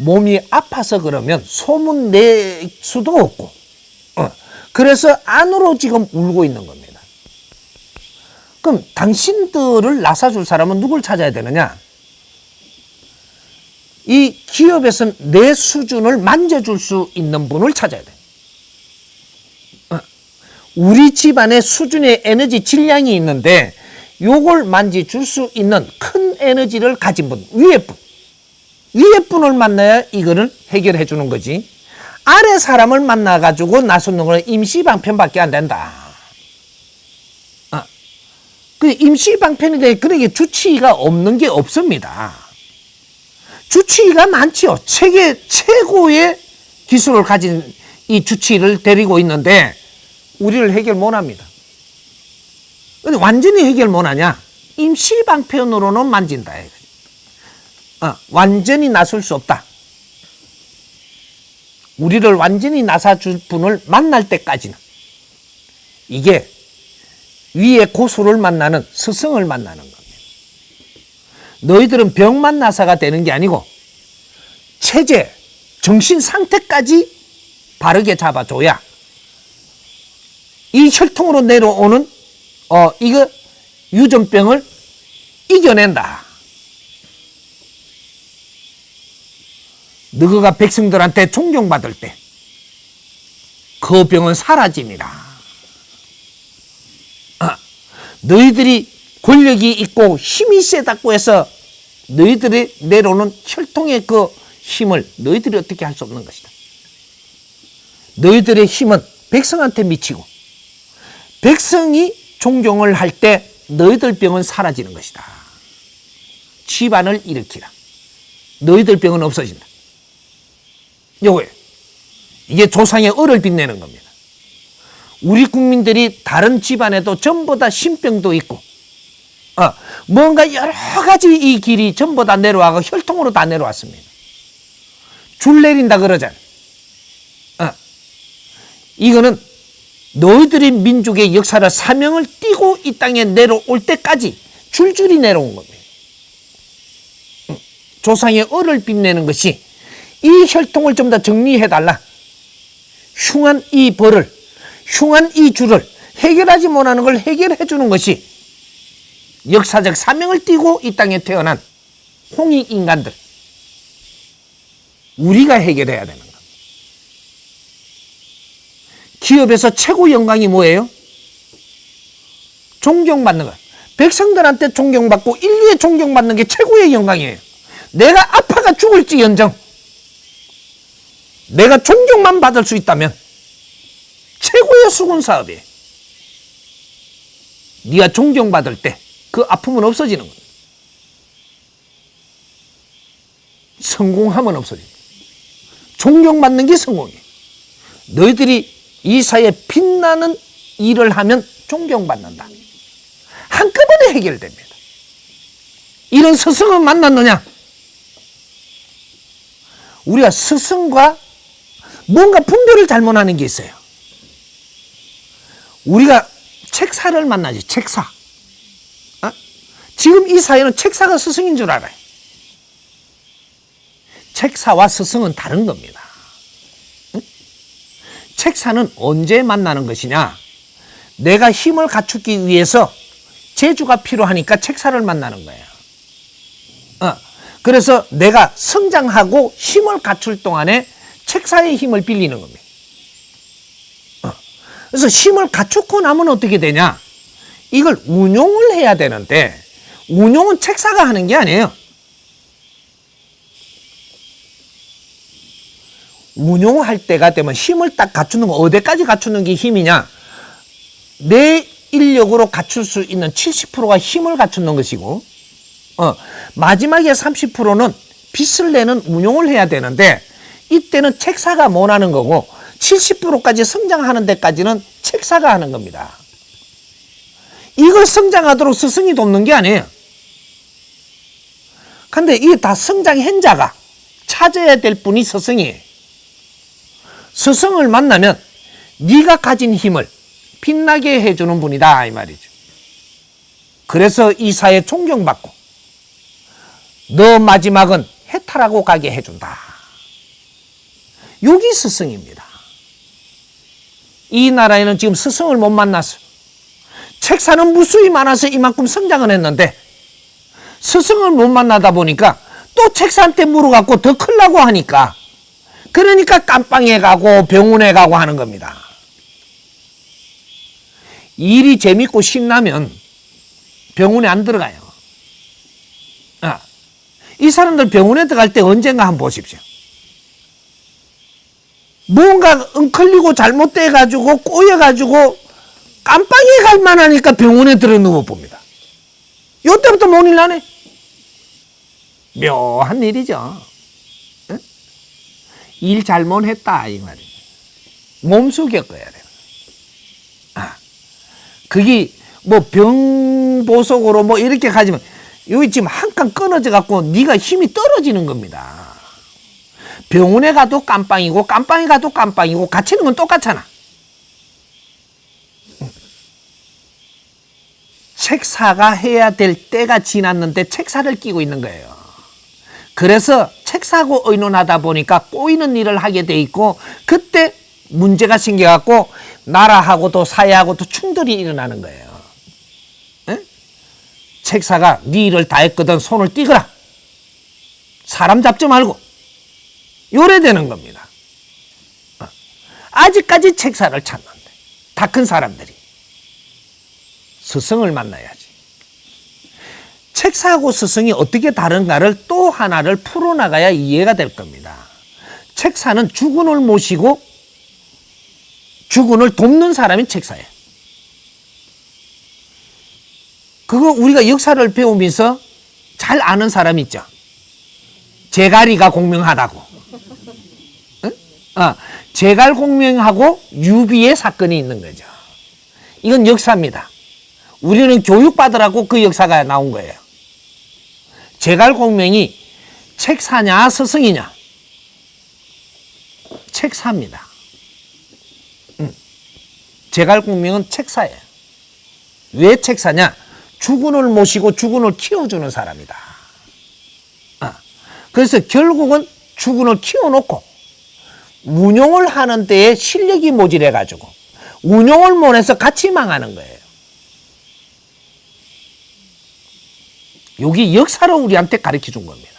몸이 아파서 그러면 소문 낼 수도 없고, 그래서 안으로 지금 울고 있는 겁니다. 그럼 당신들을 나사줄 사람은 누굴 찾아야 되느냐? 이 기업에서 내 수준을 만져줄 수 있는 분을 찾아야 돼. 우리 집안의 수준의 에너지 질량이 있는데 요걸 만져줄 수 있는 큰 에너지를 가진 분, 위에 분을 만나야 이거를 해결해 주는 거지. 아래 사람을 만나가지고 나서는 건 임시방편밖에 안 된다. 그 임시방편인데 그러게 주치의가 없는 게 없습니다. 주치의가 많지요. 세계 최고의 기술을 가진 이 주치의를 데리고 있는데 우리를 해결 못합니다. 근데 완전히 해결 못하냐? 임시방편으로는 만진다. 완전히 나설 수 없다. 우리를 완전히 나사줄 분을 만날 때까지는 이게 위에 고수를 만나는 스승을 만나는 겁니다. 너희들은 병만 나사가 되는 게 아니고 체제, 정신 상태까지 바르게 잡아줘야 이 혈통으로 내려오는 이거 유전병을 이겨낸다. 너희가 백성들한테 존경받을 때 그 병은 사라집니다. 너희들이 권력이 있고 힘이 세다고 해서 너희들이 내려오는 혈통의 그 힘을 너희들이 어떻게 할 수 없는 것이다. 너희들의 힘은 백성한테 미치고 백성이 존경을 할 때 너희들 병은 사라지는 것이다. 집안을 일으키라. 너희들 병은 없어진다. 요거예요. 이게 조상의 을을 빛내는 겁니다. 우리 국민들이 다른 집안에도 전부 다 신병도 있고 뭔가 여러 가지 이 길이 전부 다 내려와서 혈통으로 다 내려왔습니다. 줄 내린다 그러잖아요. 이거는 너희들이 민족의 역사를 사명을 띠고 이 땅에 내려올 때까지 줄줄이 내려온 겁니다. 조상의 을을 빛내는 것이 이 혈통을 좀 더 정리해달라. 흉한 이 벌을, 흉한 이 줄을 해결하지 못하는 걸 해결해 주는 것이 역사적 사명을 띠고 이 땅에 태어난 홍익 인간들, 우리가 해결해야 되는 겁니다. 기업에서 최고 영광이 뭐예요? 존경받는 것. 백성들한테 존경받고 인류에 존경받는 게 최고의 영광이에요. 내가 아파가 죽을지언정 내가 존경만 받을 수 있다면 최고의 수군 사업이에요. 네가 존경받을 때 그 아픔은 없어지는 거예요. 성공하면 없어집니다. 존경받는 게 성공이에요. 너희들이 이 사회에 빛나는 일을 하면 존경받는다. 한꺼번에 해결됩니다. 이런 스승을 만났느냐? 우리가 스승과 뭔가 분별을 잘못하는 게 있어요. 우리가 책사를 만나지, 책사. 지금 이 사회는 책사가 스승인 줄 알아요. 책사와 스승은 다른 겁니다. 책사는 언제 만나는 것이냐? 내가 힘을 갖추기 위해서 재주가 필요하니까 책사를 만나는 거예요. 그래서 내가 성장하고 힘을 갖출 동안에 책사의 힘을 빌리는 겁니다. 그래서 힘을 갖추고 나면 어떻게 되냐? 이걸 운용을 해야 되는데 운용은 책사가 하는 게 아니에요. 운용할 때가 되면 힘을 딱 갖추는 거, 어디까지 갖추는 게 힘이냐? 내 인력으로 갖출 수 있는 70%가 힘을 갖추는 것이고 마지막에 30%는 빚을 내는 운용을 해야 되는데 이때는 책사가 못 하는 거고 70%까지 성장하는 데까지는 책사가 하는 겁니다. 이걸 성장하도록 스승이 돕는 게 아니에요. 근데 이게 다 성장한 자가 찾아야 될 분이 스승이에요. 스승을 만나면 네가 가진 힘을 빛나게 해주는 분이다 이 말이죠. 그래서 이 사회에 존경받고 너 마지막은 해탈하고 가게 해준다. 여기 스승입니다. 이 나라에는 지금 스승을 못 만났어. 책사는 무수히 많아서 이만큼 성장은 했는데 스승을 못 만나다 보니까 또 책사한테 물어갖고 더 크려고 하니까, 그러니까 깜빵에 가고 병원에 가고 하는 겁니다. 일이 재밌고 신나면 병원에 안 들어가요. 이 사람들 병원에 들어갈 때 언젠가 한번 보십시오. 뭔가 엉클리고 잘못돼가지고 꼬여가지고 깜빵에 갈 만하니까 병원에 들어 누워 봅니다. 요때부터 뭔 일 나네? 묘한 일이죠. 응? 일 잘못했다 이 말이에요. 몸수 겪어야 돼요. 그게 뭐 병보석으로 뭐 이렇게 가지면 여기 지금 한 칸 끊어져 갖고 네가 힘이 떨어지는 겁니다. 병원에 가도 깜빵이고 깜빵에 가도 깜빵이고 갇히는 건 똑같잖아. 책사가 해야 될 때가 지났는데 책사를 끼고 있는 거예요. 그래서 책사하고 의논하다 보니까 꼬이는 일을 하게 돼 있고, 그때 문제가 생겨갖고 나라하고도 사회하고도 충돌이 일어나는 거예요. 에? 책사가 네 일을 다 했거든 손을 띄거라. 사람 잡지 말고. 요래 되는 겁니다. 아직까지 책사를 찾는데 다 큰 사람들이 스승을 만나야지. 책사하고 스승이 어떻게 다른가를 또 하나를 풀어나가야 이해가 될 겁니다. 책사는 주군을 모시고 주군을 돕는 사람이 책사예요. 그거 우리가 역사를 배우면서 잘 아는 사람 있죠. 제갈이가 공명하다고. 응? 제갈 공명하고 유비의 사건이 있는 거죠. 이건 역사입니다. 우리는 교육받으라고 그 역사가 나온 거예요. 제갈 공명이 책사냐 스승이냐? 책사입니다. 제갈 공명은 책사예요. 왜 책사냐? 주군을 모시고 주군을 키워주는 사람이다. 그래서 결국은 주군을 키워놓고 운용을 하는 데에 실력이 모질해가지고 운용을 못해서 같이 망하는 거예요. 여기 역사를 우리한테 가르쳐 준 겁니다.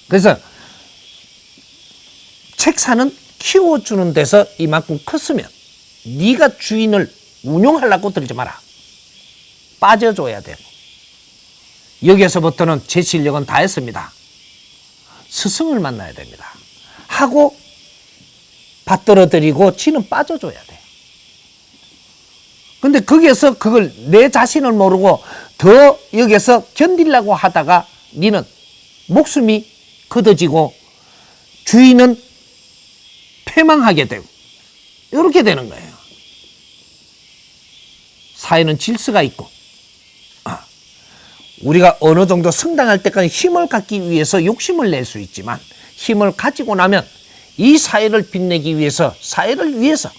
그래서 책사는 키워주는 데서 이만큼 컸으면 네가 주인을 운용하려고 들지 마라. 빠져줘야 되고, 여기에서부터는 제 실력은 다 했습니다. 스승을 만나야 됩니다. 하고 받들어들이고 지는 빠져줘야 돼요. 근데 거기에서 그걸 내 자신을 모르고 더 여기서 견디려고 하다가 니는 목숨이 걷어지고 주인은 패망하게 되고 이렇게 되는 거예요. 사회는 질서가 있고 우리가 어느 정도 성장할 때까지 힘을 갖기 위해서 욕심을 낼 수 있지만 힘을 가지고 나면 이 사회를 빛내기 위해서 사회를 위해서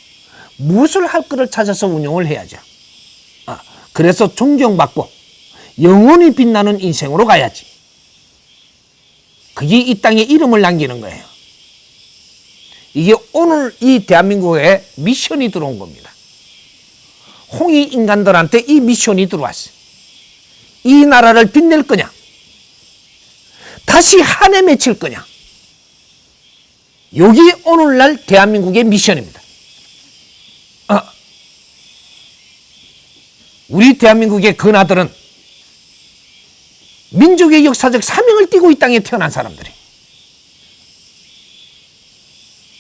무엇을 할 거를 찾아서 운용을 해야죠. 그래서 존경받고 영원히 빛나는 인생으로 가야지. 그게 이 땅에 이름을 남기는 거예요. 이게 오늘 이 대한민국에 미션이 들어온 겁니다. 홍익 인간들한테 이 미션이 들어왔어요. 이 나라를 빛낼 거냐? 다시 한해 맺힐 거냐? 여기 오늘날 대한민국의 미션입니다. 우리 대한민국의 근아들은 민족의 역사적 사명을 띠고 이 땅에 태어난 사람들이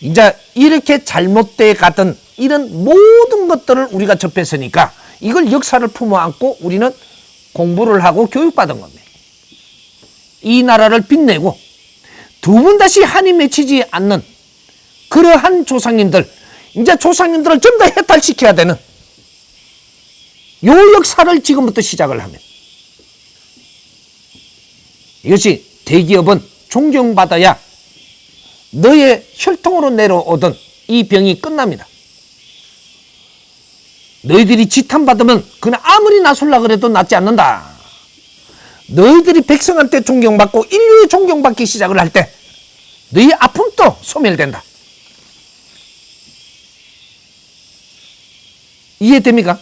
이제 이렇게 잘못돼 가던 이런 모든 것들을 우리가 접했으니까 이걸 역사를 품어 안고 우리는 공부를 하고 교육받은 겁니다. 이 나라를 빛내고 두 번 다시 한이 맺히지 않는 그러한 조상님들, 이제 조상님들을 전부 다 해탈시켜야 되는 요 역사를 지금부터 시작을 하면 이것이 대기업은 존경받아야 너의 혈통으로 내려오던 이 병이 끝납니다. 너희들이 지탄받으면 그냥 아무리 나술라 그래도 낫지 않는다. 너희들이 백성한테 존경받고 인류에 존경받기 시작을 할 때 너희 아픔도 소멸된다. 이해됩니까?